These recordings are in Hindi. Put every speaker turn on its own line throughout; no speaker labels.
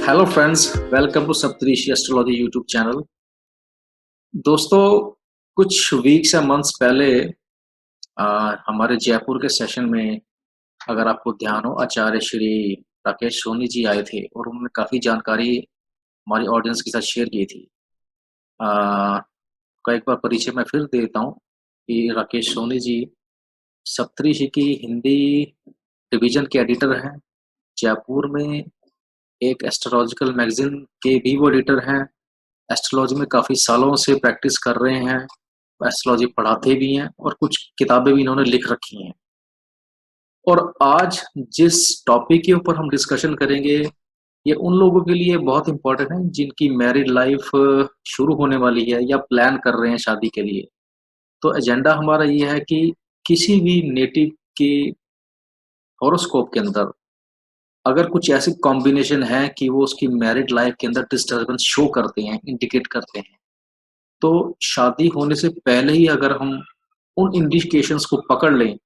Hello friends, welcome to Saptarishi astrology YouTube channel. दोस्तों, कुछ वीक्स या मंथ्स पहले हमारे जयपुर के सेशन में, अगर आपको ध्यान हो, आचार्य श्री राकेश सोनी जी आए थे और उन्होंने काफ़ी जानकारी हमारी ऑडियंस के साथ शेयर की थी। का एक बार परिचय मैं फिर देता हूँ कि राकेश सोनी जी सप्तऋषि की हिंदी डिवीजन के एडिटर हैं। जयपुर में एक एस्ट्रोलॉजिकल मैगजीन के भी वो एडिटर हैं। एस्ट्रोलॉजी में काफ़ी सालों से प्रैक्टिस कर रहे हैं, एस्ट्रोलॉजी पढ़ाते भी हैं और कुछ किताबें भी इन्होंने लिख रखी हैं। और आज जिस टॉपिक के ऊपर हम डिस्कशन करेंगे, ये उन लोगों के लिए बहुत इंपॉर्टेंट है जिनकी मैरिड लाइफ शुरू होने वाली है या प्लान कर रहे हैं शादी के लिए। तो एजेंडा हमारा ये है कि किसी भी नेटिव के हॉरोस्कोप के अंदर अगर कुछ ऐसी कॉम्बिनेशन है कि वो उसकी मैरिड लाइफ के अंदर डिस्टर्बेंस शो करते हैं, इंडिकेट करते हैं, तो शादी होने से पहले ही अगर हम उन इंडिकेशंस को पकड़ लें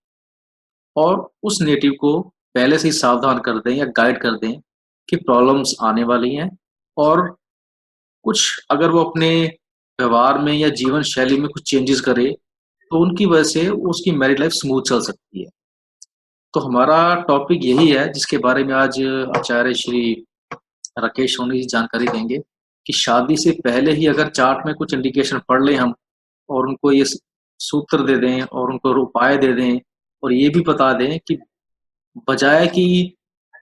और उस नेटिव को पहले से ही सावधान कर दें या गाइड कर दें कि प्रॉब्लम्स आने वाली हैं, और कुछ अगर वो अपने व्यवहार में या जीवन शैली में कुछ चेंजेस करे तो उनकी वजह से उसकी मैरिड लाइफ स्मूथ चल सकती है। तो हमारा टॉपिक यही है जिसके बारे में आज आचार्य श्री राकेश सोनी जी जानकारी देंगे कि शादी से पहले ही अगर चार्ट में कुछ इंडिकेशन पढ़ लें हम और उनको ये सूत्र दे दें और उनको उपाय दे दें और ये भी बता दें कि बजाय कि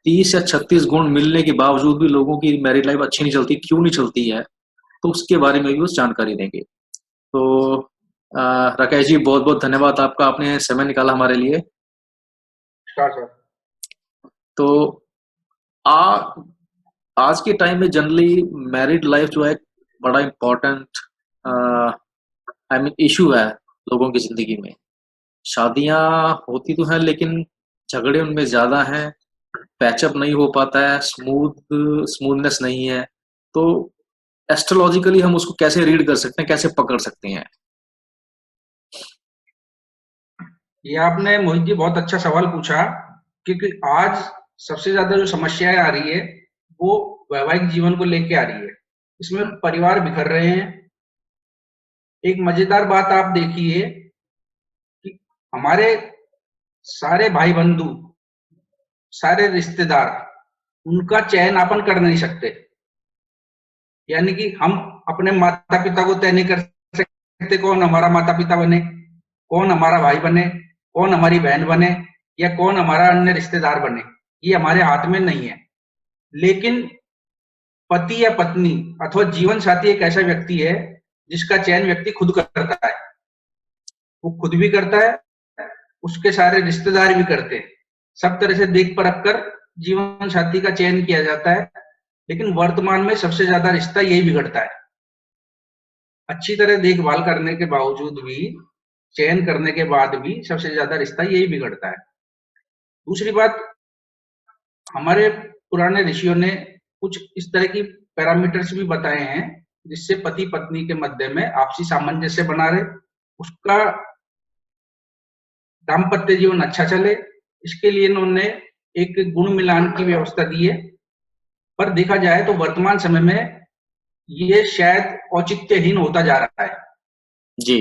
30 या 36 गुण मिलने के बावजूद भी लोगों की मैरिड लाइफ अच्छी नहीं चलती, क्यों नहीं चलती है, तो उसके बारे में भी उस जानकारी देंगे। तो राकेश जी, बहुत बहुत धन्यवाद आपका, आपने समय निकाला हमारे लिए।
सर
तो आ आज के टाइम में जनरली मैरिड लाइफ जो है बड़ा इम्पोर्टेंट इशू है लोगों की जिंदगी में। शादियां होती तो हैं लेकिन झगड़े उनमें ज्यादा हैं, पैचअप नहीं हो पाता है, स्मूथनेस नहीं है। तो एस्ट्रोलॉजिकली हम उसको कैसे रीड कर सकते हैं, कैसे पकड़ सकते हैं?
ये आपने मोहित जी बहुत अच्छा सवाल पूछा, क्योंकि आज सबसे ज्यादा जो समस्याएं आ रही है वो वैवाहिक जीवन को लेके आ रही है। इसमें परिवार बिखर रहे हैं। एक मजेदार बात आप देखिए कि हमारे सारे भाई बंधु, सारे रिश्तेदार उनका चयन अपन कर नहीं सकते। यानी कि हम अपने माता पिता को तय नहीं कर सकते कौन हमारा माता पिता बने, कौन हमारा भाई बने, कौन हमारी बहन बने, या कौन हमारा अन्य रिश्तेदार बने। ये हमारे हाथ में नहीं है। लेकिन पति या पत्नी अथवा जीवन साथी एक ऐसा व्यक्ति है जिसका चयन व्यक्ति खुद करता है। वो खुद भी करता है, उसके सारे रिश्तेदार भी करते हैं। सब तरह से देख परख कर जीवन साथी का चयन किया जाता है। लेकिन वर्तमान में सबसे ज्यादा रिश्ता यही बिगड़ता है। अच्छी तरह देखभाल करने के बावजूद भी, चयन करने के बाद भी सबसे ज्यादा रिश्ता यही बिगड़ता है। दूसरी बात, हमारे पुराने ऋषियों ने कुछ इस तरह की पैरामीटर्स भी बताए हैं जिससे पति पत्नी के मध्य में आपसी सामंजस्य बना रहे, उसका दाम्पत्य जीवन अच्छा चले। इसके लिए इन्होंने एक गुण मिलान की व्यवस्था दी है। पर देखा जाए तो वर्तमान समय में ये शायद औचित्यहीन होता जा रहा है।
जी।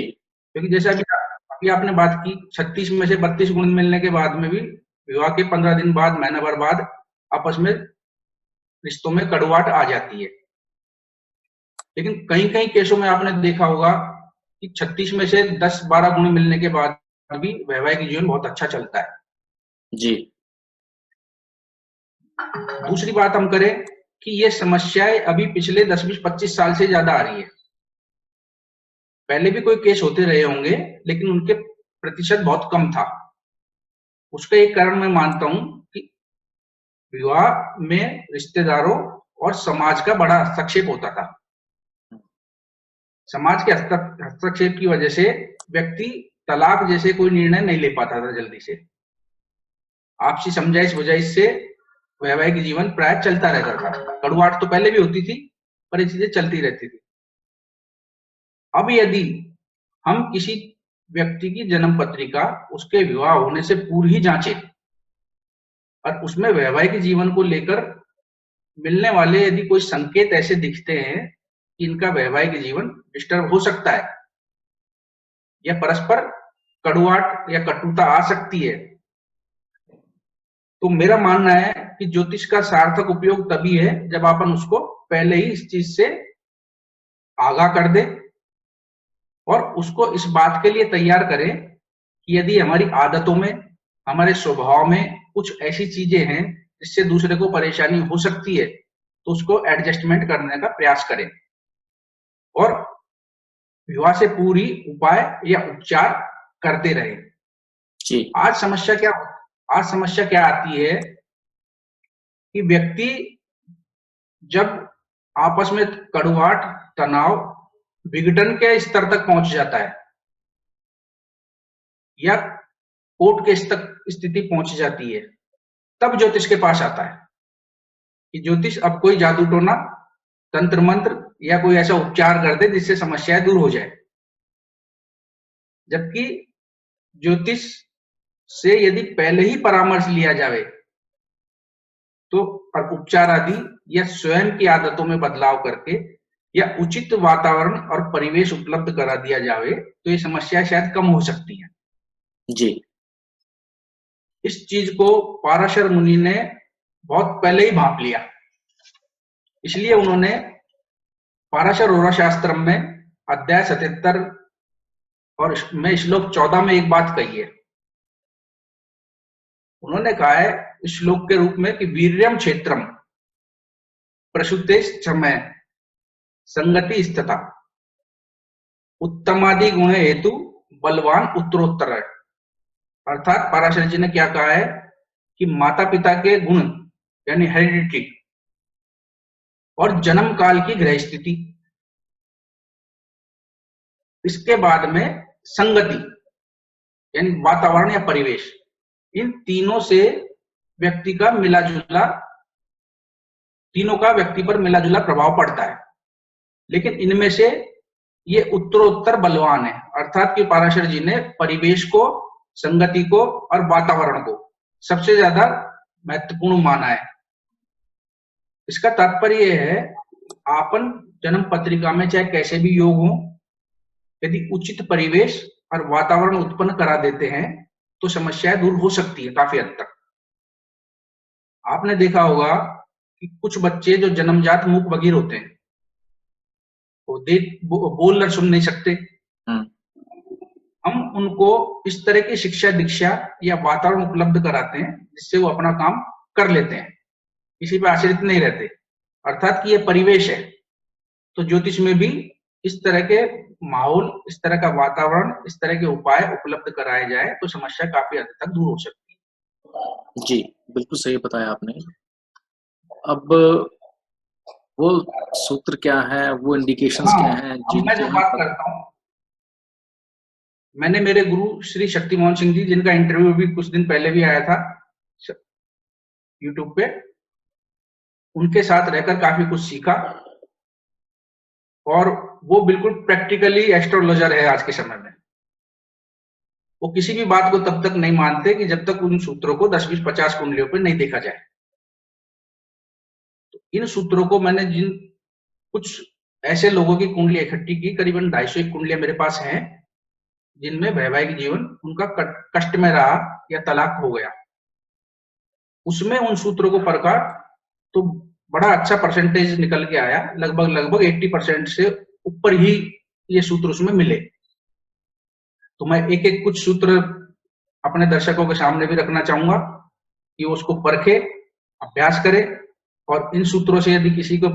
क्योंकि जैसे अभी आपने बात की, 36 में से 32 गुण मिलने के बाद में भी विवाह के 15 दिन बाद, महीना भर बाद आपस में रिश्तों में कड़वाहट आ जाती है। लेकिन कई कई केसों में आपने देखा होगा कि 36 में से 10-12 गुण मिलने के बाद भी वैवाहिक जीवन बहुत अच्छा चलता है।
जी।
दूसरी बात हम करें कि ये समस्याएं अभी पिछले 10-20-25 साल से ज्यादा आ रही है। पहले भी कोई केस होते रहे होंगे लेकिन उनके प्रतिशत बहुत कम था। उसका एक कारण मैं मानता हूं कि विवाह में रिश्तेदारों और समाज का बड़ा हस्तक्षेप होता था। समाज के हस्तक्षेप की वजह से व्यक्ति तलाक जैसे कोई निर्णय नहीं ले पाता था जल्दी से। आपसी समझाइश बुझाइश से वैवाहिक जीवन प्राय चलता रहता था। कड़वाहट तो पहले भी होती थी पर ये चीजें चलती रहती थी। अब यदि हम किसी व्यक्ति की जन्म पत्रिका उसके विवाह होने से पूर्व ही जांचें और उसमें वैवाहिक जीवन को लेकर मिलने वाले यदि कोई संकेत ऐसे दिखते हैं कि इनका वैवाहिक जीवन डिस्टर्ब हो सकता है या परस्पर कड़ुआहट या कटुता आ सकती है, तो मेरा मानना है कि ज्योतिष का सार्थक उपयोग तभी है जब अपन उसको पहले ही इस चीज से आगाह कर दे और उसको इस बात के लिए तैयार करें कि यदि हमारी आदतों में, हमारे स्वभाव में कुछ ऐसी चीजें हैं जिससे दूसरे को परेशानी हो सकती है, तो उसको एडजस्टमेंट करने का प्रयास करें और विवाह से पूरी उपाय या उपचार करते रहे।
जी।
आज समस्या क्या आती है कि व्यक्ति जब आपस में कड़ुआहट, तनाव, विघटन के स्तर तक पहुंच जाता है या कोर्ट केस तक स्थिति पहुंच जाती है, तब ज्योतिष के पास आता है कि ज्योतिष अब कोई जादू टोना, तंत्र मंत्र या कोई ऐसा उपचार कर दे जिससे समस्याएं दूर हो जाए। जबकि ज्योतिष से यदि पहले ही परामर्श लिया जाए तो उपचार आदि या स्वयं की आदतों में बदलाव करके या उचित वातावरण और परिवेश उपलब्ध करा दिया जाए तो ये समस्या शायद कम हो सकती है।
जी।
इस चीज को पाराशर मुनि ने बहुत पहले ही भांप लिया, इसलिए उन्होंने पाराशर और शास्त्र में अध्याय 77 और में श्लोक 14 में एक बात कही है। उन्होंने कहा है इस श्लोक के रूप में कि वीर्यम क्षेत्रम प्रसूते समय संगति स्थिता उत्तमादि गुण हेतु बलवान उत्तरोत्तर है। अर्थात पाराशर जी ने क्या कहा है कि माता पिता के गुण यानी हेरिडिटी और जन्म काल की ग्रह स्थिति, इसके बाद में संगति यानी वातावरण या परिवेश, इन तीनों से व्यक्ति का मिला-जुला, तीनों का व्यक्ति पर मिला-जुला प्रभाव पड़ता है, लेकिन इनमें से ये उत्तरोत्तर बलवान है। अर्थात कि पाराशर जी ने परिवेश को, संगति को और वातावरण को सबसे ज्यादा महत्वपूर्ण माना है। इसका तात्पर्य यह है आपन जन्म पत्रिका में चाहे कैसे भी योग हो, यदि उचित परिवेश और वातावरण उत्पन्न करा देते हैं तो समस्याएं दूर हो सकती है काफी हद तक। आपने देखा होगा कि कुछ बच्चे जो जन्मजात मूक बधिर होते हैं, वो बोल और सुन नहीं सकते, हम उनको इस तरह की शिक्षा दीक्षा या वातावरण उपलब्ध कराते हैं जिससे वो अपना काम कर लेते हैं, किसी पे आश्रित नहीं रहते। अर्थात कि ये परिवेश है। तो ज्योतिष में भी इस तरह के माहौल, इस तरह का वातावरण, इस तरह के उपाय उपलब्ध कराए जाए तो समस्या काफी हद तक दूर हो सकती है।
जी, बिल्कुल सही बताया आपने। अब वो सूत्र क्या है, वो इंडिकेशंस क्या हैं
अब मैं
जिनसे
जो
हम
बात करता हूँ, मैंने मेरे गुरु श्री शक्तिमोहन सिंह जी, जिनका इंटरव्यू भी कुछ दिन पहले भी आया था यूट्यूब पे, उनके साथ रहकर काफी कुछ सीखा और वो बिल्कुल प्रैक्टिकली एस्ट्रोलॉजर है आज के समय में। वो किसी भी बात को तब तक नहीं मानते कि जब तक उन सूत्रों को 10, 20, 50 कुंडलियों पर नहीं देखा जाए। तो इन सूत्रों को मैंने जिन कुछ ऐसे लोगों की कुंडली इकट्ठी की, करीबन 250 कुंडलियां मेरे पास हैं जिनमें वैवाहिक जीवन उनका कष्ट में रहा या तलाक हो गया, उसमें उन सूत्रों को परखा तो बड़ा अच्छा परसेंटेज निकल के आया, लगभग 80% से ऊपर ही ये सूत्र उसमें मिले। तो मैं एक एक कुछ सूत्र अपने दर्शकों के सामने भी रखना चाहूंगा कि वो उसको परखे, अभ्यास करे और इन सूत्रों से यदि किसी को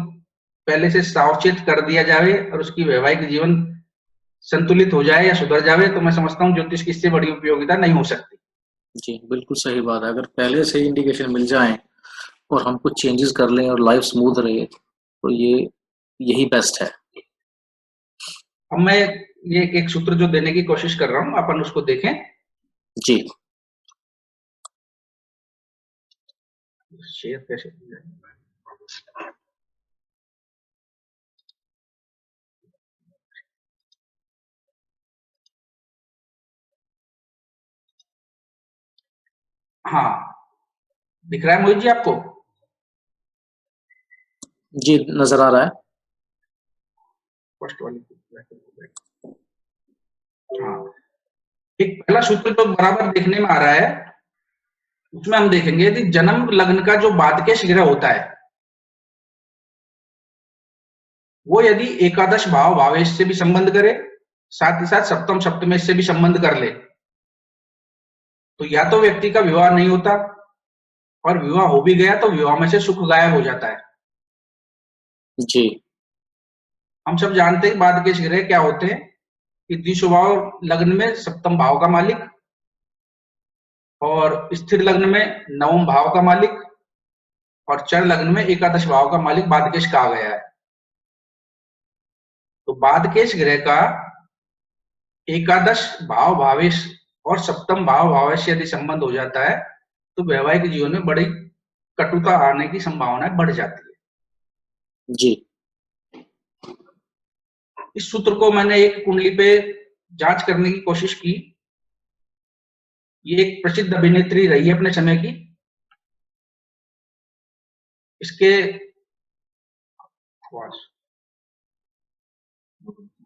पहले से सावचेत कर दिया जाए और उसकी वैवाहिक जीवन संतुलित हो जाए या सुधर जाए तो मैं समझता हूँ ज्योतिष की इससे बड़ी उपयोगिता नहीं हो सकती।
जी, बिल्कुल सही बात है। अगर पहले से ही इंडिकेशन मिल जाए और हम कुछ चेंजेस कर लें और लाइफ स्मूथ रहे तो ये यही बेस्ट है।
अब मैं ये एक सूत्र जो देने की कोशिश कर रहा हूँ, अपन उसको देखें।
जी।
शेयर कैसे? हाँ, दिख रहा है मोहित जी आपको?
जी, नजर आ रहा है।
फर्स्ट वाली। हाँ, एक पहला सूत्र जो बराबर देखने में आ रहा है, उसमें हम देखेंगे कि जन्म लग्न का जो बादकेश ग्रह होता है, वो यदि एकादश भाव भावेश से भी संबंध करे, साथ ही साथ सप्तम सप्तमेश से भी संबंध कर ले, तो या तो व्यक्ति का विवाह नहीं होता, और विवाह हो भी गया तो विवाह में से सुख गायब हो जाता है।
जी।
हम सब जानते हैं बादकेश ग्रह क्या होते हैं, कि द्विस्वभाव लग्न में सप्तम भाव का मालिक, और स्थिर लग्न में नवम भाव का मालिक, और चर लग्न में एकादश भाव का मालिक बादकेश कहा गया है। तो बादकेश ग्रह का एकादश भाव भावेश और सप्तम भाव भावेश यदि संबंध हो जाता है, तो वैवाहिक जीवन में बड़ी कटुता आने की संभावना बढ़ जाती है।
जी।
इस सूत्र को मैंने एक कुंडली पे जांच करने की कोशिश की। ये एक प्रसिद्ध अभिनेत्री रही है अपने समय की। इसके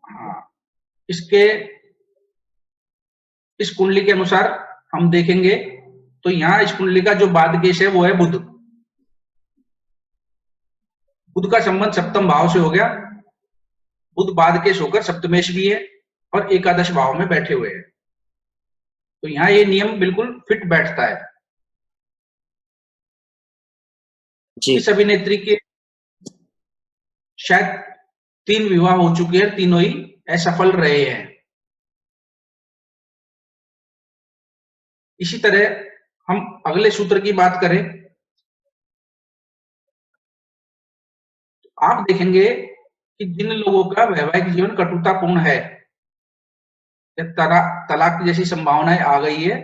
हाँ, इसके इस कुंडली के अनुसार हम देखेंगे तो यहाँ इस कुंडली का जो बादकेश है वो है बुध। बुध का संबंध सप्तम भाव से हो गया। बुध बादकेश होकर सप्तमेश भी है और एकादश भाव में बैठे हुए हैं। तो यहाँ ये नियम बिल्कुल फिट बैठता है।
जी।
इस अभिनेत्री के शायद 3 विवाह हो चुके हैं, तीनों ही असफल रहे हैं। इसी तरह हम अगले सूत्र की बात करें तो आप देखेंगे कि जिन लोगों का वैवाहिक जीवन कटुतापूर्ण है या तलाक जैसी संभावनाएं आ गई है,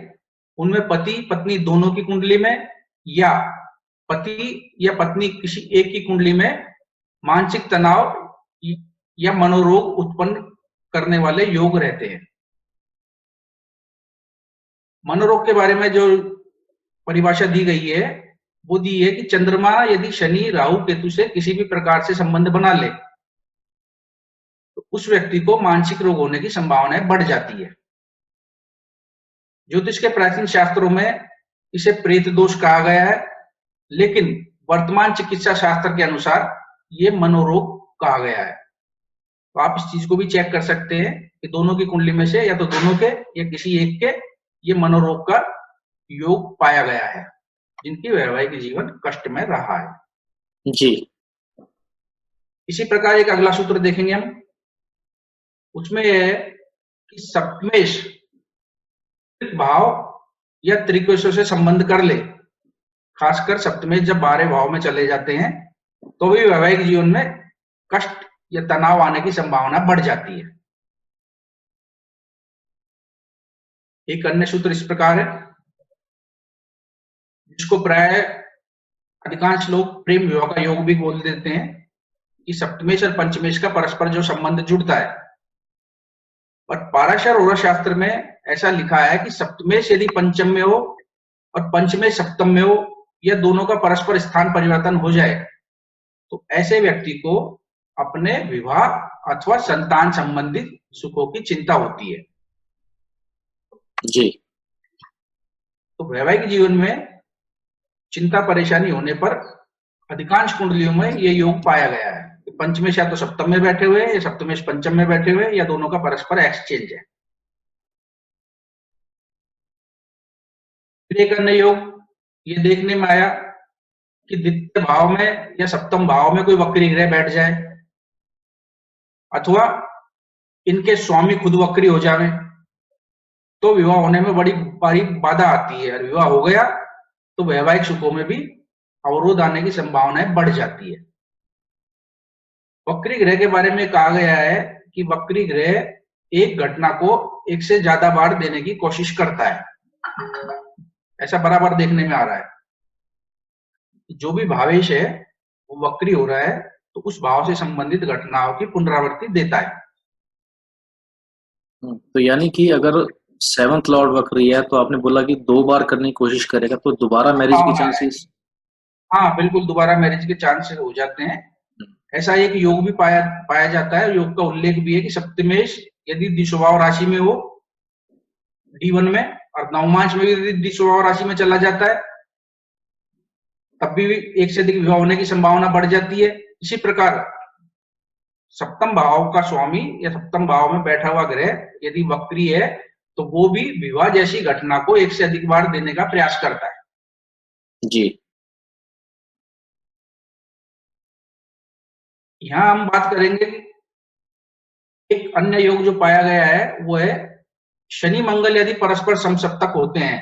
उनमें पति पत्नी दोनों की कुंडली में या पति या पत्नी किसी एक की कुंडली में मानसिक तनाव या मनोरोग उत्पन्न करने वाले योग रहते हैं। मनोरोग के बारे में जो परिभाषा दी गई है वो दी है कि चंद्रमा यदि शनि राहु केतु से किसी भी प्रकार से संबंध बना ले तो उस व्यक्ति को मानसिक रोग होने की संभावनाएं बढ़ जाती है। ज्योतिष के प्राचीन शास्त्रों में इसे प्रेत दोष कहा गया है, लेकिन वर्तमान चिकित्सा शास्त्र के अनुसार ये मनोरोग कहा गया है। तो आप इस चीज को भी चेक कर सकते हैं कि दोनों की कुंडली में से या तो दोनों के या किसी एक के ये मनोरोग का योग पाया गया है, जिनकी वैवाहिक जीवन कष्ट में रहा है।
जी।
इसी प्रकार एक अगला सूत्र देखेंगे हम। उसमें यह है कि सप्तमेश भाव या त्रिकोशों से संबंध कर ले, खासकर सप्तमेश जब 12 भाव में चले जाते हैं तो भी वैवाहिक जीवन में कष्ट या तनाव आने की संभावना बढ़ जाती है। एक अन्य सूत्र इस प्रकार है, जिसको प्राय अधिकांश लोग प्रेम विवाह का योग भी बोल देते हैं, कि सप्तमेश और पंचमेश का परस्पर जो संबंध जुड़ता है। पर पाराशर और शास्त्र में ऐसा लिखा है कि सप्तमेश यदि पंचम में हो और पंचमेश सप्तम में हो, या दोनों का परस्पर स्थान परिवर्तन हो जाए, तो ऐसे व्यक्ति को अपने विवाह अथवा संतान संबंधित सुखों की चिंता होती है।
जी।
तो वैवाहिक जीवन में चिंता परेशानी होने पर अधिकांश कुंडलियों में ये योग पाया गया है कि पंचमेश या तो सप्तम में बैठे हुए या सप्तमेश पंचम में बैठे हुए या दोनों का परस्पर एक्सचेंज है। फिर एक अन्य योग ये देखने में आया कि द्वितीय भाव में या सप्तम भाव में कोई वक्री ग्रह बैठ जाए, अथवा इनके स्वामी खुद वक्री हो जावे, तो विवाह होने में बड़ी भारी बाधा आती है, और विवाह हो गया तो वैवाहिक सुखों में भी अवरोध आने की संभावनाएं बढ़ जाती है। वक्री ग्रह के बारे में कहा गया है कि वक्री ग्रह एक घटना को एक से ज्यादा बार देने की कोशिश करता है, ऐसा बराबर देखने में आ रहा है। जो भी भावेश है वो वक्री हो रहा है तो उस भाव से संबंधित घटनाओं की पुनरावृत्ति देता है।
तो यानी कि अगर 7th लॉर्ड वक्री है तो आपने बोला कि 2 बार करने की कोशिश करेगा तो दोबारा मैरिज की चांसेस।
हाँ बिल्कुल, दोबारा मैरिज के चांसेस हो जाते हैं। ऐसा एक योग भी पाया पाया जाता है, योग का उल्लेख भी है कि सप्तमेश यदि द्विस्वभाव राशि में हो D1 में, और नवमांश में भी यदि द्विस्वभाव राशि में चला जाता है तब भी एक से अधिक विवाह होने की संभावना बढ़ जाती है। इसी प्रकार सप्तम भाव का स्वामी या सप्तम भाव में बैठा हुआ ग्रह यदि वक्री है तो वो भी विवाह जैसी घटना को एक से अधिक बार देने का प्रयास करता है।
जी।
यहाँ हम बात करेंगे कि एक अन्य योग जो पाया गया है वो है शनि मंगल यदि परस्पर समसप्तक होते हैं,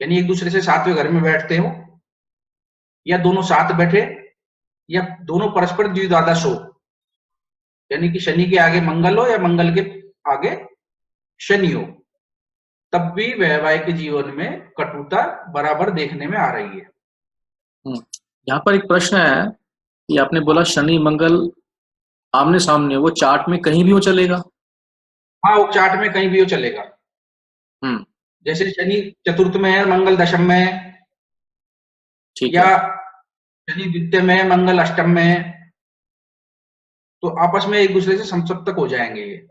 यानी एक दूसरे से सातवें घर में बैठते हो, या दोनों साथ बैठे, या दोनों परस्पर द्विद्वादश हो, यानी कि शनि के आगे मंगल हो या मंगल के आगे शनि हो, तब भी वैवाहिक जीवन में कटुता बराबर देखने में आ रही है।
यहाँ पर एक प्रश्न है कि आपने बोला शनि मंगल आमने सामने, वो चार्ट में कहीं भी वो चलेगा?
हाँ, वो चार्ट में कहीं भी हो चलेगा। जैसे शनि चतुर्थ में है, मंगल दशम में है, या शनि द्वितीय में है, मंगल अष्टम में है, तो आपस में एक दूसरे से समसप्तक हो जाएंगे ये।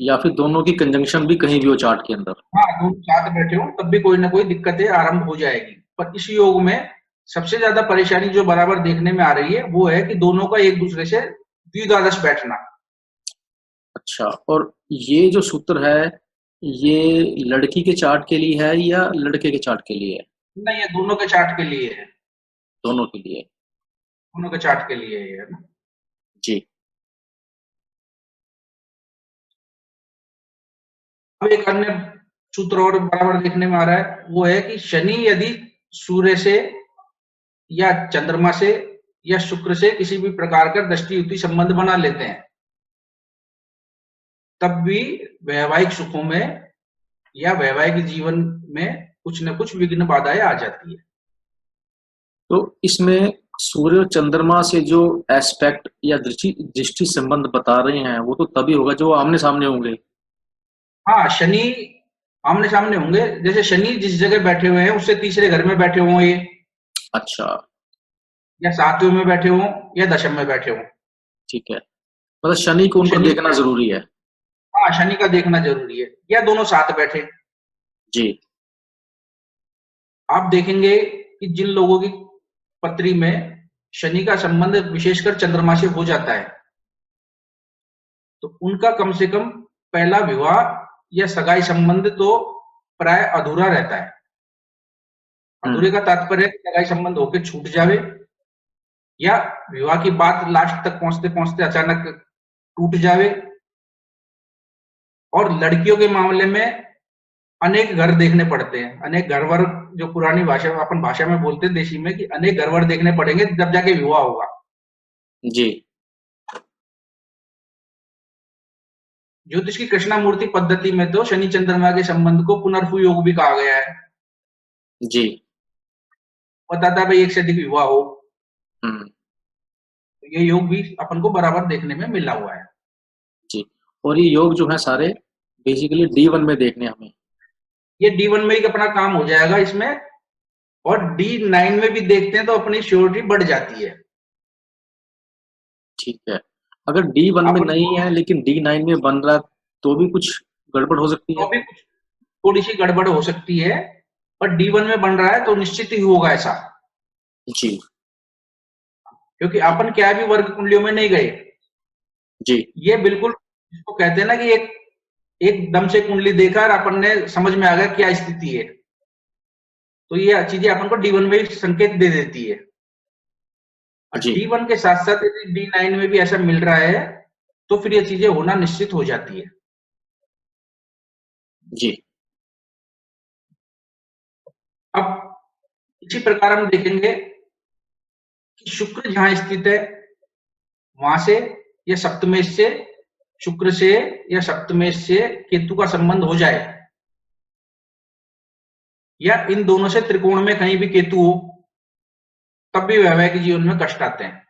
या फिर दोनों की कंजंक्शन भी कहीं भी हो चार्ट के अंदर।
हाँ, दोनों साथ बैठे हो तब भी कोई ना कोई दिक्कतें आरंभ हो जाएगी। पर इस योग में सबसे ज्यादा परेशानी जो बराबर देखने में आ रही है वो है कि दोनों का एक दूसरे से द्विद्वादश बैठना।
अच्छा, और ये जो सूत्र है ये लड़की के चार्ट के लिए है या लड़के के चार्ट के लिए है?
नहीं, ये दोनों के चार्ट के लिए है।
दोनों के लिए?
दोनों के चार्ट के लिए है ना।
जी।
अब एक अन्य सूत्र और बराबर देखने में आ रहा है वो है कि शनि यदि सूर्य से या चंद्रमा से या शुक्र से किसी भी प्रकार का दृष्टि युति संबंध बना लेते हैं तब भी वैवाहिक सुखों में या वैवाहिक जीवन में कुछ न कुछ विघ्न बाधाएं आ जाती है।
तो इसमें सूर्य और चंद्रमा से जो एस्पेक्ट या दृष्टि संबंध बता रहे हैं वो तो तभी होगा जो आमने सामने होंगे।
हाँ, शनि आमने सामने होंगे, जैसे शनि जिस जगह बैठे हुए हैं उससे तीसरे घर में बैठे हों ये।
अच्छा।
या सातवें में बैठे हों या दशम में बैठे हों।
ठीक है, मतलब शनि को उनको देखना जरूरी है।
हाँ, शनि का देखना जरूरी है, या दोनों साथ बैठे।
जी।
आप देखेंगे कि जिन लोगों की पत्री में शनि का संबंध विशेषकर चंद्रमा से हो जाता है तो उनका कम से कम पहला विवाह या सगाई संबंध तो प्राय अधूरा रहता है। अधूरे का तात्पर्य सगाई संबंध होकर छूट जावे या विवाह की बात लास्ट तक पहुंचते पहुंचते अचानक टूट जावे। और लड़कियों के मामले में अनेक घर देखने पड़ते हैं, अनेक घरवर, जो पुरानी भाषा अपन भाषा में बोलते हैं देशी में, कि अनेक घरवर देखने पड़ेंगे जब जाके विवाह होगा।
जी।
ज्योतिष की कृष्णामूर्ति पद्धति में तो शनि चंद्रमा के संबंध को पुनर्भु योग भी कहा गया है।
जी।
बताता है भाई एक से अधिक विवाह हो, तो ये योग भी अपन को बराबर देखने में मिला हुआ है।
जी। और ये योग जो है सारे बेसिकली D1 में देखने हमें।
ये D1 में ही अपना काम हो जाएगा इसमें, और D9 में भी देखते हैं तो अपनी श्योरिटी बढ़ जाती है।
ठीक है, अगर D1 में नहीं है लेकिन D9 में बन रहा तो भी कुछ गड़बड़ हो सकती है?
तो भी कुछ थोड़ी सी गड़बड़ हो सकती है, पर D1 में बन रहा है तो निश्चित ही होगा ऐसा।
जी।
क्योंकि अपन क्या भी वर्ग कुंडलियों में नहीं गए।
जी।
ये बिल्कुल इसको कहते हैं ना कि एक एकदम से कुंडली देखा और अपन ने समझ में आ गया क्या स्थिति है, तो ये चीजें अपन को D1 में संकेत दे देती है। D1 के साथ साथ यदि D9 में भी ऐसा मिल रहा है तो फिर ये चीजें होना निश्चित हो जाती है।
जी।
अब इसी प्रकार हम देखेंगे कि शुक्र जहां स्थित है वहां से या सप्तमेश से शुक्र से या सप्तमेश से केतु का संबंध हो जाए, या इन दोनों से त्रिकोण में कहीं भी केतु हो, तब भी वैवाहिक जीवन में कष्ट आते हैं।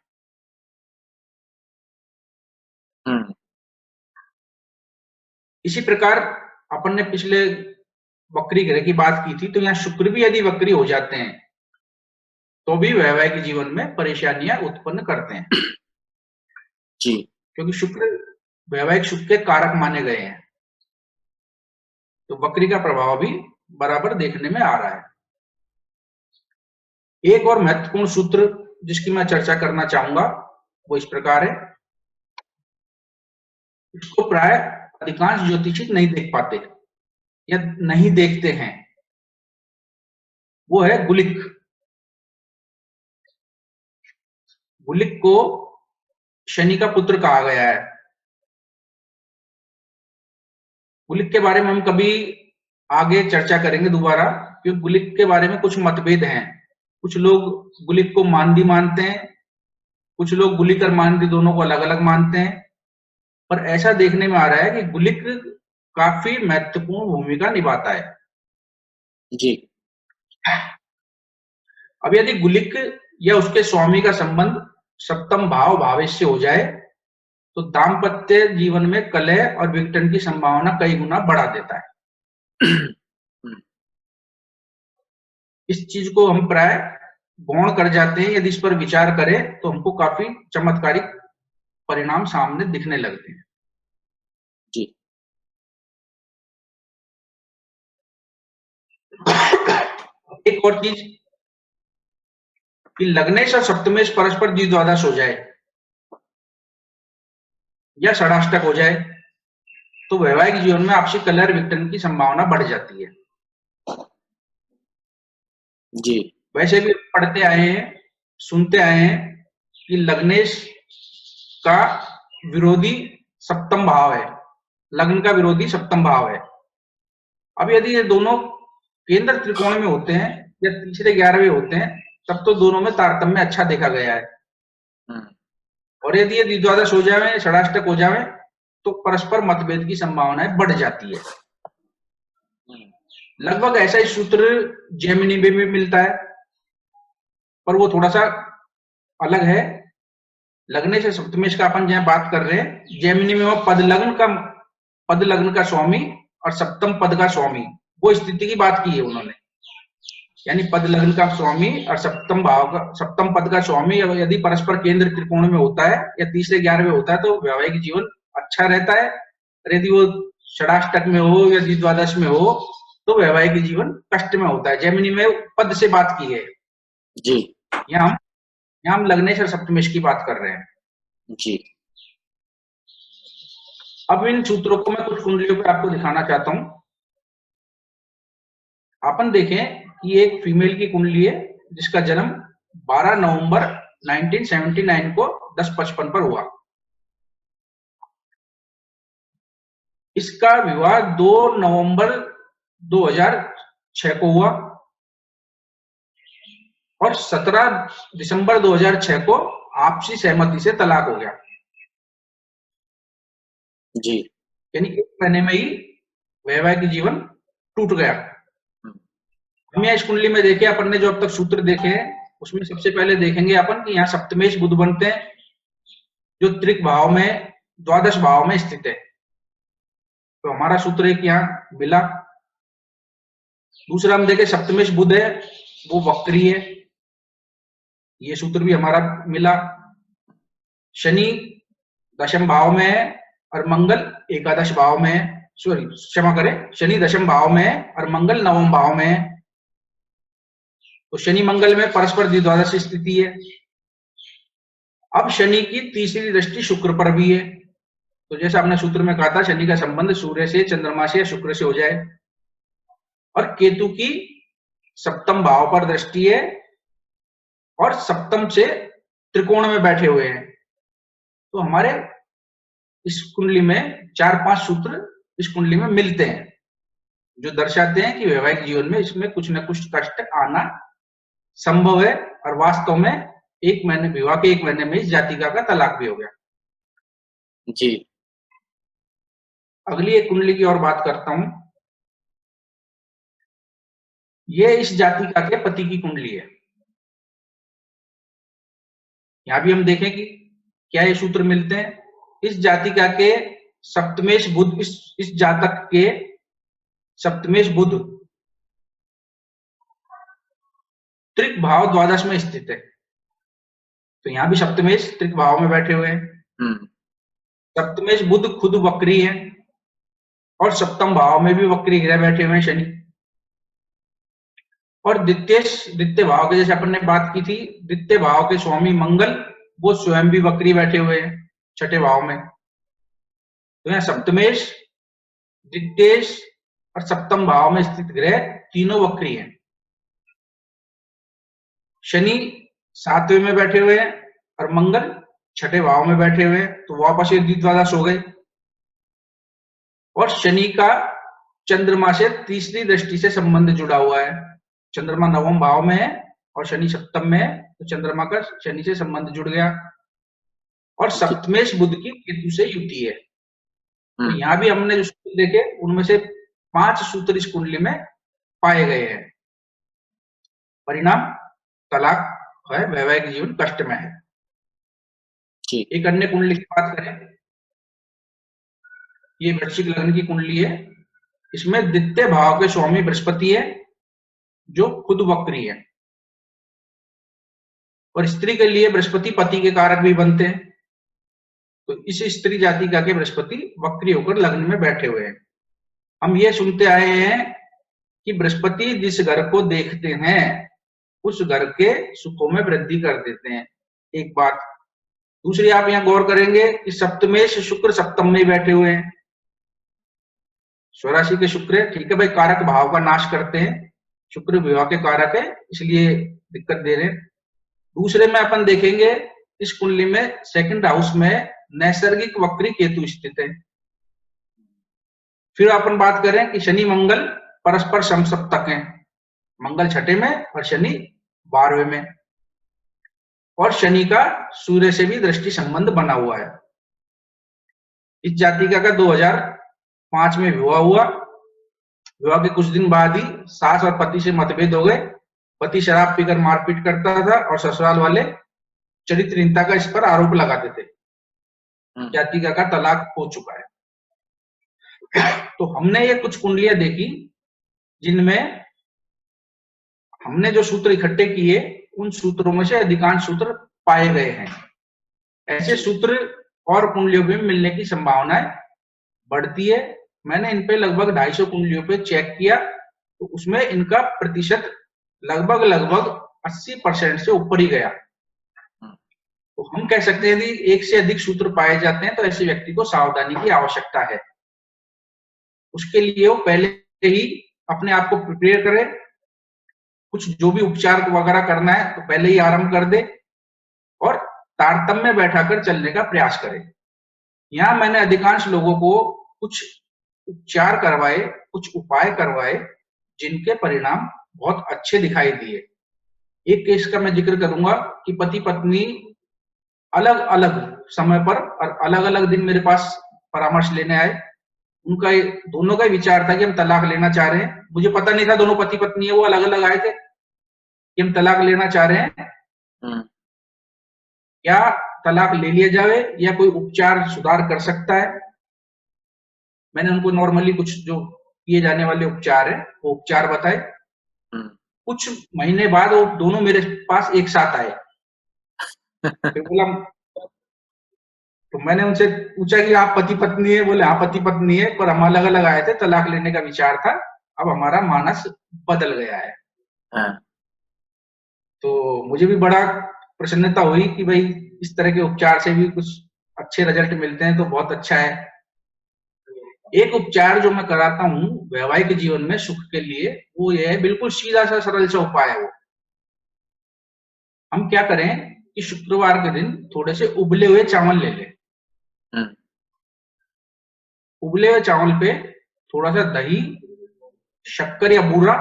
इसी प्रकार अपन ने पिछले वक्री ग्रह की बात की थी, तो यहाँ शुक्र भी यदि वक्री हो जाते हैं तो भी वैवाहिक जीवन में परेशानियां उत्पन्न करते हैं।
जी।
क्योंकि शुक्र वैवाहिक सुख के कारक माने गए हैं, तो वक्री का प्रभाव भी बराबर देखने में आ रहा है। एक और महत्वपूर्ण सूत्र जिसकी मैं चर्चा करना चाहूंगा वो इस प्रकार है, इसको प्राय अधिकांश ज्योतिषी नहीं देख पाते या नहीं देखते हैं, वो है गुलिक। गुलिक को शनि का पुत्र कहा गया है। गुलिक के बारे में हम कभी आगे चर्चा करेंगे दोबारा, क्योंकि गुलिक के बारे में कुछ मतभेद हैं। कुछ लोग गुलिक को मानदी मानते हैं, कुछ लोग गुलिक और मानदी दोनों को अलग अलग मानते हैं, पर ऐसा देखने में आ रहा है कि गुलिक काफी महत्वपूर्ण भूमिका निभाता है।
जी।
अब यदि गुलिक या उसके स्वामी का संबंध सप्तम भाव भावेश से हो जाए तो दाम्पत्य जीवन में कलह और विघटन की संभावना कई गुना बढ़ा देता है। इस चीज को हम प्राय गौण कर जाते हैं, यदि इस पर विचार करें तो हमको काफी चमत्कारिक परिणाम सामने दिखने लगते हैं।
जी।
एक और चीज कि लग्नेश और सप्तमेश परस्पर द्विद्वादश हो जाए या षडाष्टक हो जाए तो वैवाहिक जीवन में आपसी कलह विघटन की संभावना बढ़ जाती है।
जी।
वैसे भी पढ़ते आए हैं, सुनते आए हैं कि लग्नेश का विरोधी सप्तम भाव है, लग्न का विरोधी सप्तम भाव है। अब यदि ये दोनों केंद्र त्रिकोण में होते हैं या तीसरे 11वें होते हैं तब तो दोनों में तारतम्य अच्छा देखा गया है, और यदि ये द्विद्वादश हो जाए, षडाष्टक हो जाए तो परस्पर मतभेद की संभावनाएं बढ़ जाती है। लगभग ऐसा ही सूत्र जेमिनी में भी मिलता है, पर वो थोड़ा सा अलग है। लग्न से सप्तमेश का अपन जहां बात कर रहे हैं, जेमिनी में वो पद लग्न का स्वामी और सप्तम पद का स्वामी, वो स्थिति की बात की है उन्होंने। यानी पद लग्न का स्वामी और सप्तम पद का स्वामी यदि परस्पर केंद्र त्रिकोण में होता है या तीसरे 11वें होता है तो वैवाहिक जीवन अच्छा रहता है, और यदि वो षडाष्टक में हो या द्विद्वादश में हो तो वैवाहिक जीवन कष्ट में होता है। जेमिनी में पद से बात की है
जी।
यहाँ हम लग्नेश और सप्तमेश की बात कर रहे हैं।
जी।
अब इन सूत्रों को मैं कुछ कुंडलियों पे आपको दिखाना चाहता हूं। अपन देखें कि एक फीमेल की कुंडली है जिसका जन्म 12 नवंबर 1979 को 10:55 पर हुआ। इसका विवाह 2 नवंबर 2006 को हुआ और 17 दिसंबर 2006 को आपसी सहमति से तलाक हो गया।
जी।
यानी एक महीने में ही वैवाहिक जीवन टूट गया। हम यहाँ इस कुंडली में देखे, अपन ने जो अब तक सूत्र देखे हैं उसमें सबसे पहले देखेंगे अपन कि यहाँ सप्तमेश बुध बनते हैं जो त्रिक भाव में द्वादश भाव में स्थित है, तो हमारा सूत्र एक यहाँ मिला। दूसरा हम देखे सप्तमेश बुध है वो वक्री है, ये सूत्र भी हमारा मिला। शनि दशम भाव में है और मंगल एकादश भाव में है, सॉरी क्षमा करें, शनि दशम भाव में है और मंगल नवम भाव में है, तो शनि मंगल में परस्पर द्विद्वादश स्थिति है। अब शनि की तीसरी दृष्टि शुक्र पर भी है, तो जैसा आपने सूत्र में कहा था शनि का संबंध सूर्य से, चंद्रमा से या शुक्र से हो जाए, और केतु की सप्तम भाव पर दृष्टि है और सप्तम से त्रिकोण में बैठे हुए हैं। तो हमारे इस कुंडली में 4-5 सूत्र इस कुंडली में मिलते हैं जो दर्शाते हैं कि वैवाहिक जीवन में इसमें कुछ न कुछ कष्ट आना संभव है, और वास्तव में विवाह के 1 महीने में इस जातिका का तलाक भी हो गया।
जी।
अगली एक कुंडली की और बात करता हूं। ये इस जातिका के पति की कुंडली है। यहां भी हम देखें कि क्या ये सूत्र मिलते हैं। इस जातिका के सप्तमेश बुध, इस जातक के सप्तमेश बुध त्रिक भाव द्वादश में स्थित है। तो यहाँ भी सप्तमेश त्रिक भाव में बैठे हुए हैं। सप्तमेश बुध खुद वक्री है और सप्तम भाव में भी वक्री ग्रह बैठे हुए हैं शनि। और द्वितीय भाव के, जैसे अपन ने बात की थी, द्वितीय भाव के स्वामी मंगल वो स्वयं भी वक्री बैठे हुए हैं छठे भाव में। तो यहाँ सप्तमेश, द्वितीयेश और सप्तम भाव में स्थित ग्रह तीनों वक्री हैं। शनि सातवें में बैठे हुए हैं और मंगल छठे भाव में बैठे हुए हैं, तो वापस ये द्विद्वादश हो गए। और शनि का चंद्रमा से तीसरी दृष्टि से संबंध जुड़ा हुआ है। चंद्रमा नवम भाव में है और शनि सप्तम में है, तो चंद्रमा का शनि से संबंध जुड़ गया। और सप्तमेश बुध की केतु से युति है। तो यहाँ भी हमने जो सूत्र देखे उनमें से 5 सूत्र इस कुंडली में पाए गए हैं। परिणाम तलाक है, वैवाहिक जीवन कष्ट में है। एक अन्य कुंडली की बात करें, ये वृश्चिक लग्न की कुंडली है। इसमें द्वितीय भाव के स्वामी बृहस्पति है जो खुद वक्री है। और स्त्री के लिए बृहस्पति पति के कारक भी बनते हैं। तो इस स्त्री जाति का के बृहस्पति वक्री होकर लग्न में बैठे हुए हैं। हम ये सुनते आए हैं कि बृहस्पति जिस घर को देखते हैं उस घर के सुखों में वृद्धि कर देते हैं, एक बात। दूसरी, आप यहाँ गौर करेंगे कि सप्तमेश शुक्र सप्तम में बैठे हुए हैं। स्वराशि के शुक्र है, ठीक है भाई, कारक भाव का नाश करते हैं, शुक्र विवाह के कारक है, इसलिए दिक्कत दे रहे हैं। दूसरे में अपन देखेंगे इस कुंडली में सेकंड हाउस में नैसर्गिक वक्री केतु स्थित है। फिर अपन बात करें कि शनि मंगल परस्पर समसप्तक हैं। मंगल छठे में और शनि 12वें में। और शनि का सूर्य से भी दृष्टि संबंध बना हुआ है। इस जातिका का 2005 में विवाह हुआ। विवाह के कुछ दिन बाद ही सास और पति से मतभेद हो गए। पति शराब पीकर मारपीट करता था और ससुराल वाले चरित्रहीनता का इस पर आरोप लगाते थे। जातिका का तलाक हो चुका है। तो हमने ये कुछ कुंडलियां देखी जिनमें हमने जो सूत्र इकट्ठे किए उन सूत्रों में से अधिकांश सूत्र पाए गए हैं। ऐसे सूत्र और कुंडलियों में मिलने की संभावनाएं बढ़ती है। मैंने इन पे लगभग 250 कुंडलियों पे चेक किया, तो उसमें इनका प्रतिशत लगभग 80% से ऊपर ही गया। तो हम कह सकते हैं कि एक से अधिक सूत्र पाए जाते हैं, तो ऐसे व्यक्ति को सावधानी की आवश्यकता है। उसके लिए वो पहले ही अपने आप को प्रिपेयर करे। कुछ जो भी उपचार वगैरह करना है तो पहले ही आरंभ कर दे और तारतम्य बैठाकर चलने का प्रयास करे। यहाँ मैंने अधिकांश लोगों को कुछ उपचार करवाए, कुछ उपाय करवाए जिनके परिणाम बहुत अच्छे दिखाई दिए। एक केस का मैं जिक्र करूंगा कि पति पत्नी अलग अलग समय पर और अलग अलग दिन मेरे पास परामर्श लेने आए। उनका दोनों का विचार था कि हम तलाक लेना चाह रहे हैं। मुझे पता नहीं था दोनों पति पत्नी है, वो अलग अलग आए थे कि हम तलाक लेना चाह रहे हैं, क्या तलाक ले लिया जाए या कोई उपचार सुधार कर सकता है। मैंने उनको नॉर्मली कुछ जो किए जाने वाले उपचार है वो उपचार बताए। कुछ महीने बाद वो दोनों मेरे पास एक साथ आए। फिर बोला, तो मैंने उनसे पूछा कि आप पति पत्नी है? बोले हाँ पति पत्नी है, पर हम अलग अलग आए थे, तलाक लेने का विचार था, अब हमारा मानस बदल गया है। तो मुझे भी बड़ा प्रसन्नता हुई कि भाई इस तरह के उपचार से भी कुछ अच्छे रिजल्ट मिलते हैं, तो बहुत अच्छा है। एक उपचार जो मैं कराता हूँ वैवाहिक जीवन में सुख के लिए, वो ये है, बिल्कुल सीधा सा सरल सा उपाय है वो। हम क्या करें कि शुक्रवार के दिन थोड़े से उबले हुए चावल ले लें। उबले हुए चावल पे थोड़ा सा दही, शक्कर या बूरा,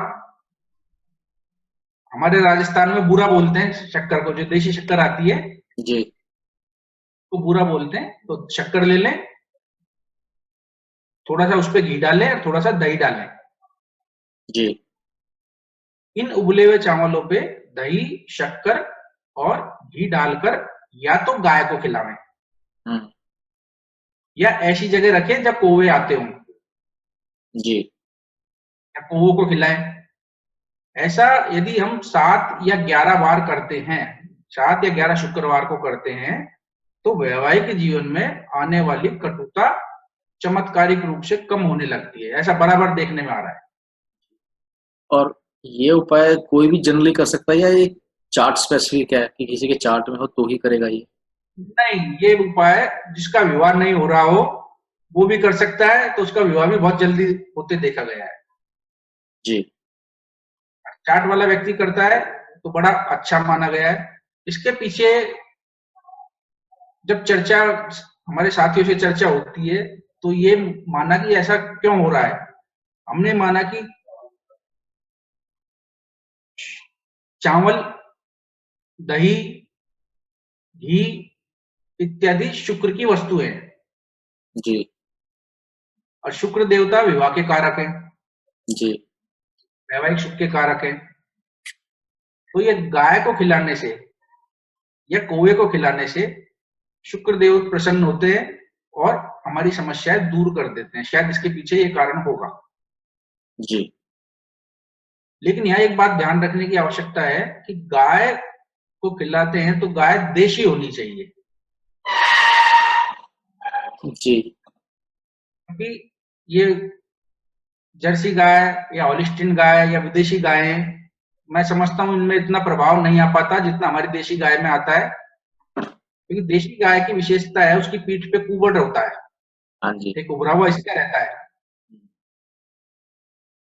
हमारे राजस्थान में बूरा बोलते हैं शक्कर को, जो देशी शक्कर आती है जी, तो बूरा बोलते हैं। तो शक्कर ले लें, थोड़ा सा उस पे घी डालें और थोड़ा सा दही डालें जी। इन उबले हुए चावलों पे दही, शक्कर और घी डालकर या तो गाय को खिलावें या ऐसी जगह रखें जब कौवे आते हों जी, या कौवों को खिलाएं। ऐसा यदि हम 7 या 11 बार करते हैं, 7 या 11 शुक्रवार को करते हैं, तो वैवाहिक जीवन में आने वाली कटुता चमत्कारिक रूप से कम होने लगती है। ऐसा बराबर देखने में आ रहा है।
और ये उपाय कोई भी जनरली कर सकता है या ये चार्ट स्पेसिफिक है कि किसी के चार्ट में हो तो ही करेगा ये?
नहीं, ये उपाय जिसका विवाह नहीं हो रहा हो वो भी कर सकता है, तो उसका विवाह भी बहुत जल्दी होते देखा गया है।
जी।
चार्ट वाला व्यक्ति करता है तो बड़ा अच्छा माना गया है। इसके पीछे जब चर्चा हमारे साथियों से चर्चा होती है तो ये माना कि ऐसा क्यों हो रहा है। हमने माना कि चावल, दही, घी इत्यादि शुक्र की वस्तुएं हैं
जी।
और शुक्र देवता विवाह के कारक है,
जी।
वैवाहिक सुख के कारक है। तो ये गाय को खिलाने से या कौवे को खिलाने से शुक्र देव प्रसन्न होते हैं और हमारी समस्याएं दूर कर देते हैं। शायद इसके पीछे ये कारण होगा।
जी।
लेकिन यहाँ एक बात ध्यान रखने की आवश्यकता है कि गाय को खिलाते हैं तो गाय देशी होनी चाहिए,
जी।
क्योंकि ये जर्सी गाय या हॉलिस्टीन गाय या विदेशी गायें, मैं समझता हूँ इनमें इतना प्रभाव नहीं आ पाता जितना हमारी देशी गाय में आता है। क्योंकि देशी गाय की विशेषता है उसकी पीठ पे कुबड़ होता है,
हाँ जी।
एक उभरा हुआ हिस्सा रहता है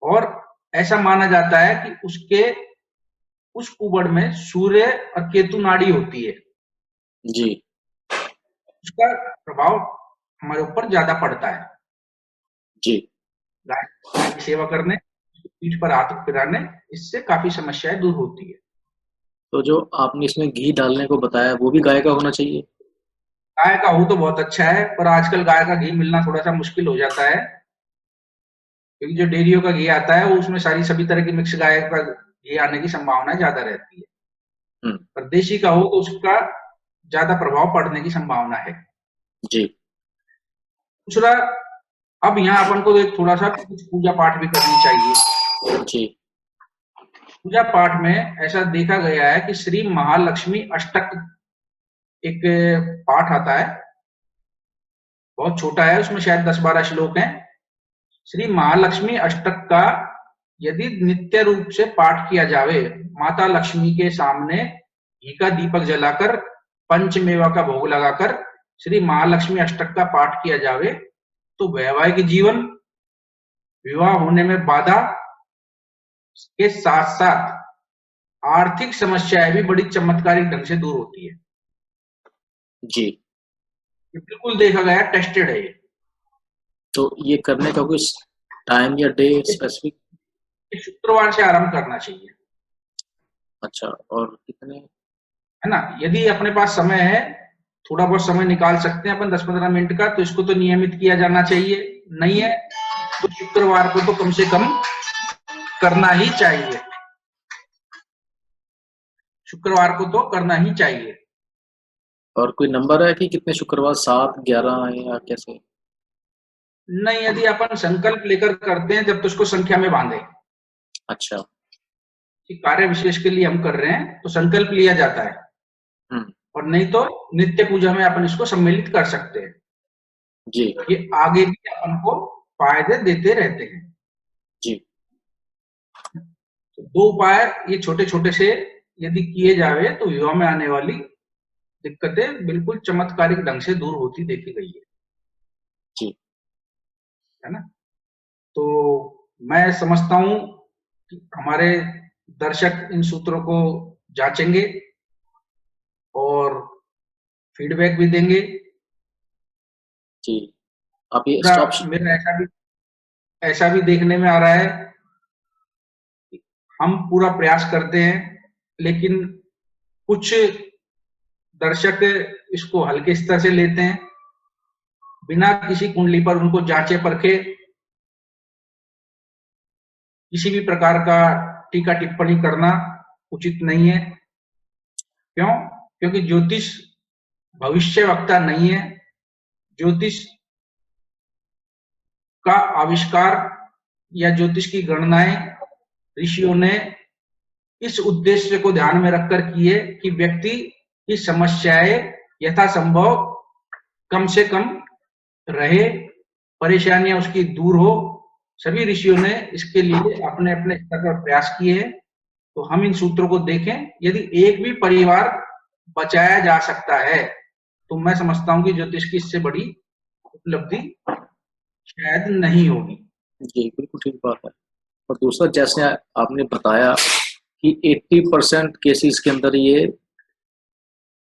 और ऐसा माना जाता है कि उसके उस कुबड़ में सूर्य और केतु नाड़ी होती है।
जी।
उसका प्रभाव हमारे ऊपर ज्यादा पड़ता है।
जी।
गाय की सेवा करने, पीठ पर हाथ फिराने, इससे काफी समस्याएं दूर होती है।
तो जो आपने इसमें घी डालने को बताया वो भी गाय का होना चाहिए?
गाय का हो तो बहुत अच्छा है, पर आजकल गाय का घी मिलना थोड़ा सा मुश्किल हो जाता है, क्योंकि जो डेयरियों का घी आता है वो उसमें सारी सभी तरह की मिक्स गाय का घी आने की संभावना ज्यादा रहती है। पर देशी का हो तो उसका ज्यादा प्रभाव पड़ने की संभावना है।
जी।
दूसरा, अब यहाँ अपन को एक थोड़ा सा कुछ पूजा पाठ भी करनी चाहिए।
जी।
पूजा पाठ में ऐसा देखा गया है कि श्री महालक्ष्मी अष्टक एक पाठ आता है, बहुत छोटा है, उसमें शायद 10-12 श्लोक हैं। श्री महालक्ष्मी अष्टक का यदि नित्य रूप से पाठ किया जावे, माता लक्ष्मी के सामने घी का दीपक जलाकर, पंचमेवा का भोग लगाकर श्री महालक्ष्मी अष्टक का पाठ किया जावे, तो वैवाहिक जीवन, विवाह होने में बाधा के साथ साथ आर्थिक समस्याएं भी बड़ी चमत्कारिक ढंग से दूर होती है।
जी।
ये बिल्कुल देखा गया, टेस्टेड है ये।
तो ये करने का कुछ टाइम या डे स्पेसिफिक?
शुक्रवार से आरंभ करना चाहिए।
अच्छा, और कितने?
है ना, यदि अपने पास समय है, थोड़ा बहुत समय निकाल सकते हैं अपन 10-15 मिनट का, तो इसको तो नियमित किया जाना चाहिए। नहीं है तो शुक्रवार को तो कम से कम करना ही चाहिए, शुक्रवार को तो करना ही चाहिए।
और कोई नंबर है कि कितने शुक्रवार, 7, 11 या कैसे?
नहीं, यदि अपन संकल्प लेकर करते हैं जब तो उसको संख्या में बांधे।
अच्छा।
कि कार्य विशेष के लिए हम कर रहे हैं तो संकल्प लिया जाता है, और नहीं तो नित्य पूजा में अपन इसको सम्मिलित कर सकते हैं।
जी।
ये आगे भी अपन को फायदे देते रहते हैं।
जी।
तो 2 उपाय ये छोटे छोटे से यदि किए जावे तो विवाह में आने वाली दिक्कतें बिल्कुल चमत्कारिक ढंग से दूर होती देखी गई है।
जी।
है ना, तो मैं समझता हूं कि हमारे दर्शक इन सूत्रों को जांचेंगे और फीडबैक भी देंगे।
जी। आप ये स्टॉप।
मेरा ऐसा भी देखने में आ रहा है, हम पूरा प्रयास करते हैं लेकिन कुछ दर्शक इसको हल्के स्तर से लेते हैं, बिना किसी कुंडली पर उनको जांचे परखे किसी भी प्रकार का टीका टिप्पणी करना उचित नहीं है। क्यों? क्योंकि ज्योतिष भविष्यवक्ता नहीं है। ज्योतिष का आविष्कार या ज्योतिष की गणनाएं ऋषियों ने इस उद्देश्य को ध्यान में रखकर किए कि व्यक्ति की समस्याएं यथासंभव कम से कम रहे, परेशानियां उसकी दूर हो। सभी ऋषियों ने इसके लिए अपने अपने स्तर पर प्रयास किए हैं। तो हम इन सूत्रों को देखें, यदि एक भी परिवार बचाया जा सकता है तो मैं समझता हूं कि ज्योतिष की इससे बड़ी उपलब्धि शायद नहीं होगी।
जी बिल्कुल ठीक बात है। और दूसरा, जैसे आपने बताया कि 80% केसेस के अंदर ये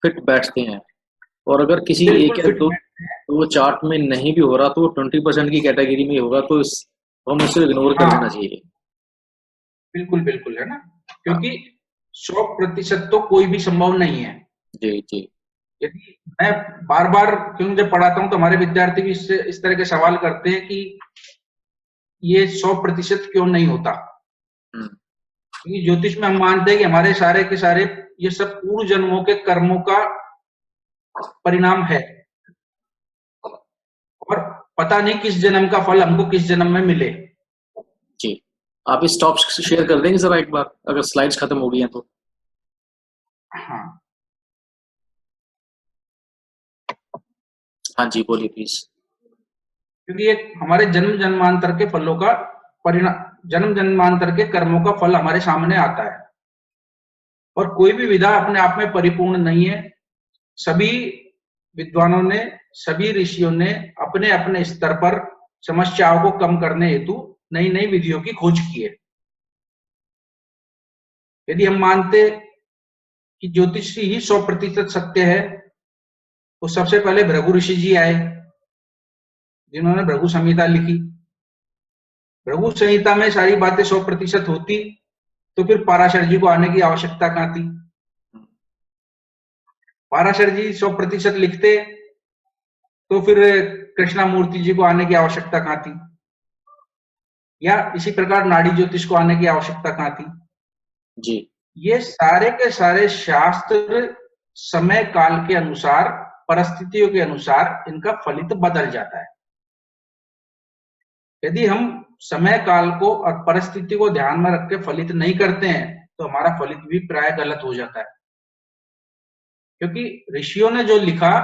फिट बैठते हैं, और अगर किसी एक
बिल्कुल
या
फिट
दो
बैठते हैं।
वो चार्ट में नहीं भी हो रहा तो 20% की कैटेगरी में ही होगा, तो हमें इसे इग्नोर कर देना
हाँ,
चाहिए।
बिल्कुल बिल्कुल, है ना,
हाँ।
क्योंकि 100% तो कोई भी संभव नहीं है।
जी जी।
यदि मैं बार बार, क्योंकि जब पढ़ाता हूं तो हमारे विद्यार्थी भी इस तरह के सवाल करते हैं कि ये 100% क्यों नहीं होता।
हम्म।
क्योंकि ज्योतिष में हम मानते हैं कि हमारे सारे के सारे ये सब पूर्व जन्मों के कर्मों का परिणाम है, और पता नहीं किस जन्म का फल हमको किस जन्म में मिले।
जी, आप इस टॉप शेयर कर देंगे जरा एक बार, अगर स्लाइड्स खत्म हो गई हैं तो।
हाँ,
हाँ जी, बोलिए प्लीज।
क्योंकि ये हमारे जन्म जन्मांतर के फलों का परिणाम, जन्म जन्मांतर के कर्मों का फल हमारे सामने आता है, और कोई भी विधा अपने आप में परिपूर्ण नहीं है। सभी विद्वानों ने, सभी ऋषियों ने अपने अपने स्तर पर समस्याओं को कम करने हेतु नई नई विधियों की खोज की है। यदि हम मानते कि ज्योतिष ही 100% सत्य है, तो सबसे पहले भृगु ऋषि जी आए, जिन्होंने भृगु संहिता लिखी। भृगु संहिता में सारी बातें 100% होती तो फिर पाराशर जी को आने की आवश्यकता कहां थी। पाराशर जी 100% लिखते तो फिर कृष्णामूर्ति जी को आने की आवश्यकता कहां थी, या इसी प्रकार नाड़ी ज्योतिष को आने की आवश्यकता कहां थी।
जी।
ये सारे के सारे शास्त्र समय काल के अनुसार, परिस्थितियों के अनुसार इनका फलित बदल जाता है। यदि हम समय काल को और परिस्थिति को ध्यान में रख के फलित नहीं करते हैं तो हमारा फलित भी प्राय गलत हो जाता है। क्योंकि ऋषियों ने जो लिखा,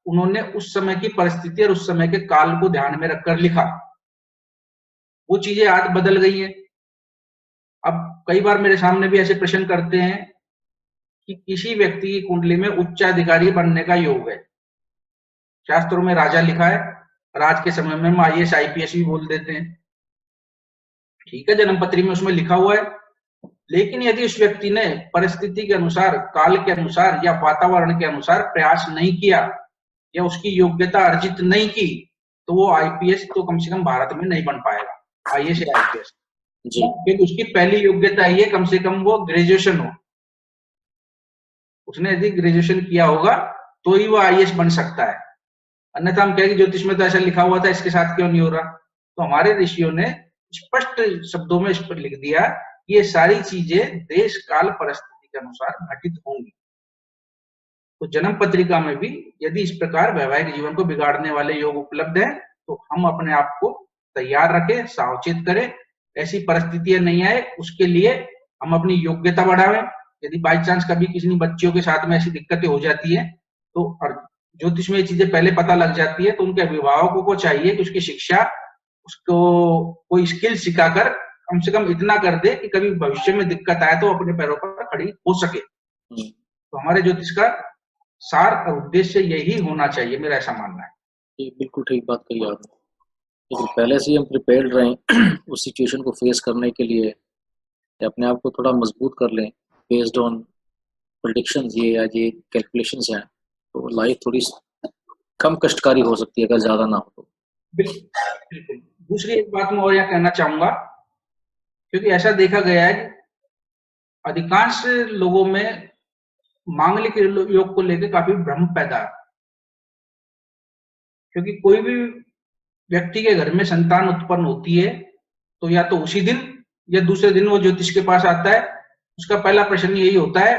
उन्होंने उस समय की परिस्थिति और उस समय के काल को ध्यान में रखकर लिखा। वो चीजें आज बदल गई हैं। अब कई बार मेरे सामने भी ऐसे प्रश्न करते हैं कि किसी व्यक्ति की कुंडली में उच्चाधिकारी बनने का योग है। शास्त्रों में राजा लिखा है, और आज के समय में हम आईएएस आईपीएस भी बोल देते हैं। ठीक है, जन्मपत्री में उसमें लिखा हुआ है, लेकिन यदि उस व्यक्ति ने परिस्थिति के अनुसार, काल के अनुसार या वातावरण के अनुसार प्रयास नहीं किया, या उसकी योग्यता अर्जित नहीं की, तो वो आईपीएस तो कम से कम भारत में नहीं बन पाएगा, आईएएस या आईपीएस। क्योंकि उसकी पहली योग्यता ये, कम से कम वो ग्रेजुएशन हो। उसने यदि ग्रेजुएशन किया होगा तो ही वो आईएएस बन सकता है। अन्यथा हम कहेंगे ज्योतिष में तो ऐसा लिखा हुआ था, इसके साथ क्यों नहीं हो रहा। तो हमारे ऋषियों ने स्पष्ट शब्दों में इस पर लिख दिया, ये सारी चीजें देश काल परिस्थिति के अनुसार घटित होंगी। तो जन्म पत्रिका में भी यदि इस प्रकार वैवाहिक जीवन को बिगाड़ने वाले योग उपलब्ध हैं तो हम अपने आप को तैयार रखें, सावचेत करें, ऐसी परिस्थितियां नहीं आए उसके लिए हम अपनी योग्यता बढ़ावें। यदि बाई चांस कभी किसी बच्चियों के साथ में ऐसी दिक्कतें हो जाती है तो, और ज्योतिष में ये चीजें पहले पता लग जाती है, तो उनके अभिभावकों को चाहिए कि उसकी शिक्षा, उसको कोई स्किल सिखाकर कम से कम इतना कर दे कि कभी भविष्य में दिक्कत आए तो अपने पैरों पर खड़ी हो सके। तो हमारे ज्योतिष का सार और उद्देश्य यही होना चाहिए, मेरा ऐसा मानना है।
जी बिल्कुल ठीक बात कही आपने। लेकिन पहले से ही हम प्रिपेयर्ड रहें उस सिचुएशन को फेस करने के लिए, या अपने आप को थोड़ा मजबूत कर लें बेस्ड ऑन प्रेडिक्शंस ये या ये कैलकुलेशंस हैं, तो लाइफ थोड़ी कम कष्टकारी हो सकती है अगर ज्यादा ना हो तो।
बिल्कुल। दूसरी एक बात मैं और यहाँ कहना चाहूंगा, क्योंकि ऐसा देखा गया है कि अधिकांश लोगों में मांगलिक योग को लेकर काफी भ्रम पैदा है। क्योंकि कोई भी व्यक्ति के घर में संतान उत्पन्न होती है तो या तो उसी दिन या दूसरे दिन वो ज्योतिष के पास आता है। उसका पहला प्रश्न यही होता है,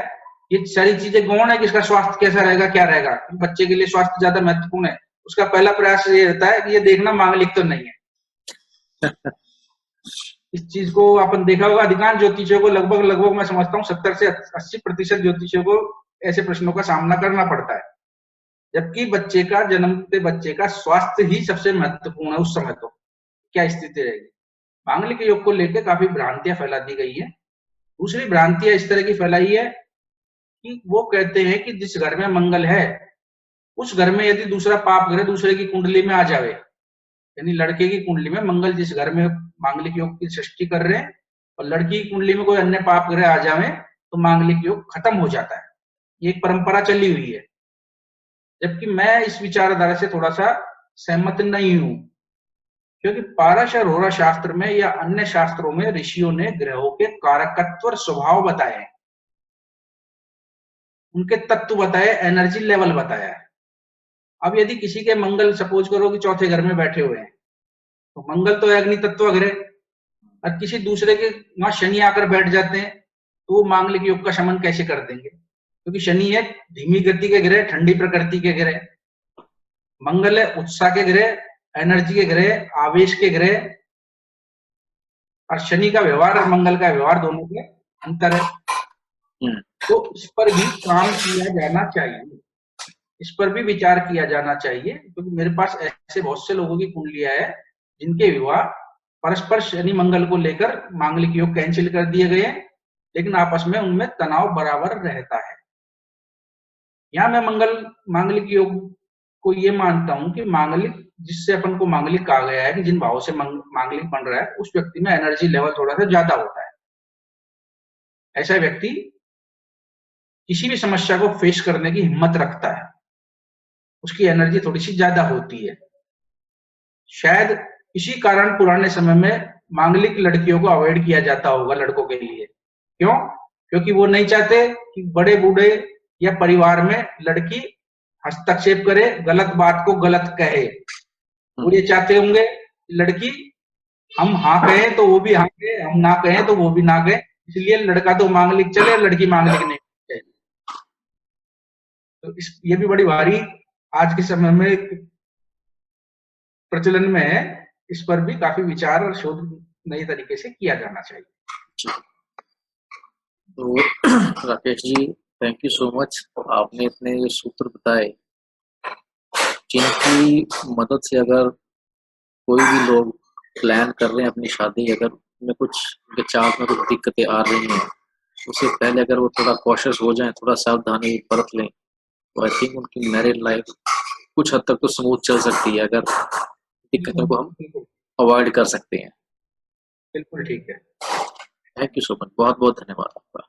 ये सारी चीजें गौण है कि इसका स्वास्थ्य कैसा रहेगा, क्या रहेगा। बच्चे के लिए स्वास्थ्य ज्यादा महत्वपूर्ण है। उसका पहला प्रयास ये रहता है कि ये देखना मांगलिक तो नहीं है। इस चीज को अपन देखा होगा, अधिकांश ज्योतिषियों को लगभग मैं समझता हूँ 70 से 80% ज्योतिषियों को ऐसे प्रश्नों का सामना करना पड़ता है, जबकि बच्चे का जन्मते बच्चे का स्वास्थ्य ही सबसे महत्वपूर्ण है। उस समय तो क्या स्थिति रहेगी। मांगलिक योग को लेकर काफी भ्रांतियां फैला दी गई है। दूसरी भ्रांतियां इस तरह की फैलाई है कि वो कहते हैं कि जिस घर में मंगल है उस घर में यदि दूसरा पाप ग्रह दूसरे की कुंडली में आ जावे, यानी लड़के की कुंडली में मंगल जिस घर में मांगलिक योग की सृष्टि कर रहे हैं और लड़की की कुंडली में कोई अन्य पाप ग्रह आ जावे तो मांगलिक योग खत्म हो जाता है। ये एक परंपरा चली हुई है, जबकि मैं इस विचारधारा से थोड़ा सा सहमत नहीं हूं, क्योंकि पारश और होरा शास्त्र में या अन्य शास्त्रों में ऋषियों ने ग्रहों के कारकत्व और स्वभाव बताए हैं, उनके तत्व बताए, एनर्जी लेवल बताया है। अब यदि किसी के मंगल सपोज करो कि चौथे घर में बैठे हुए हैं, तो मंगल तो अग्नि तत्व ग्रह, और किसी दूसरे के वहां शनि आकर बैठ जाते हैं तो वो मांगलिक योग का शमन कैसे कर देंगे, क्योंकि शनि है धीमी गति के ग्रह, ठंडी प्रकृति के ग्रह, मंगल है उत्साह के ग्रह, एनर्जी के ग्रह, आवेश के ग्रह, और शनि का व्यवहार और मंगल का व्यवहार दोनों के अंतर है। तो इस पर भी काम किया जाना चाहिए, इस पर भी विचार किया जाना चाहिए, क्योंकि मेरे पास ऐसे बहुत से लोगों की कुंडलियां है जिनके विवाह परस्पर शनि मंगल को लेकर मांगलिक योग कैंसिल कर दिए गए, लेकिन आपस में उनमें तनाव बराबर रहता है। यहाँ मैं मांगलिक योग को ये मानता हूं कि मांगलिक, जिससे अपन को मांगलिक कहा गया है कि जिन भावों से मांगलिक बन रहा है उस व्यक्ति में एनर्जी लेवल थोड़ा सा ज्यादा होता है। ऐसा व्यक्ति किसी भी समस्या को फेस करने की हिम्मत रखता है, उसकी एनर्जी थोड़ी सी ज्यादा होती है। शायद इसी कारण पुराने समय में मांगलिक लड़कियों को अवॉइड किया जाता होगा लड़कों के लिए। क्यों? क्योंकि वो नहीं चाहते कि बड़े बूढ़े या परिवार में लड़की हस्तक्षेप करे, गलत बात को गलत कहे। वो ये चाहते होंगे लड़की, हम हाँ कहें तो वो भी हाँ कहे, हम ना कहें तो वो भी ना कहे, इसलिए लड़का तो मांगलिक चले, लड़की मांगलिक नहीं चले। तो ये भी बड़ी भारी आज के समय में प्रचलन में है। इस पर भी काफी विचार और शोध नए तरीके से किया जाना चाहिए।
तो Rakesh ji, thank you so much. आपने इतने सूत्र बताए जिनकी मदद से अगर कोई भी लोग प्लान कर रहे हैं अपनी शादी, अगर उनमें कुछ विचार में कुछ दिक्कतें आ रही हैं, उससे पहले अगर वो थोड़ा कॉशियस हो जाएं, थोड़ा सावधानी बरत लें, तो आई थिंक उनकी मैरिड लाइफ कुछ हद तक तो स्मूथ चल सकती है, अगर दिक्कतों को हम अवॉइड कर सकते हैं।
बिल्कुल ठीक है।
थैंक यू सो मच, बहुत बहुत धन्यवाद आपका।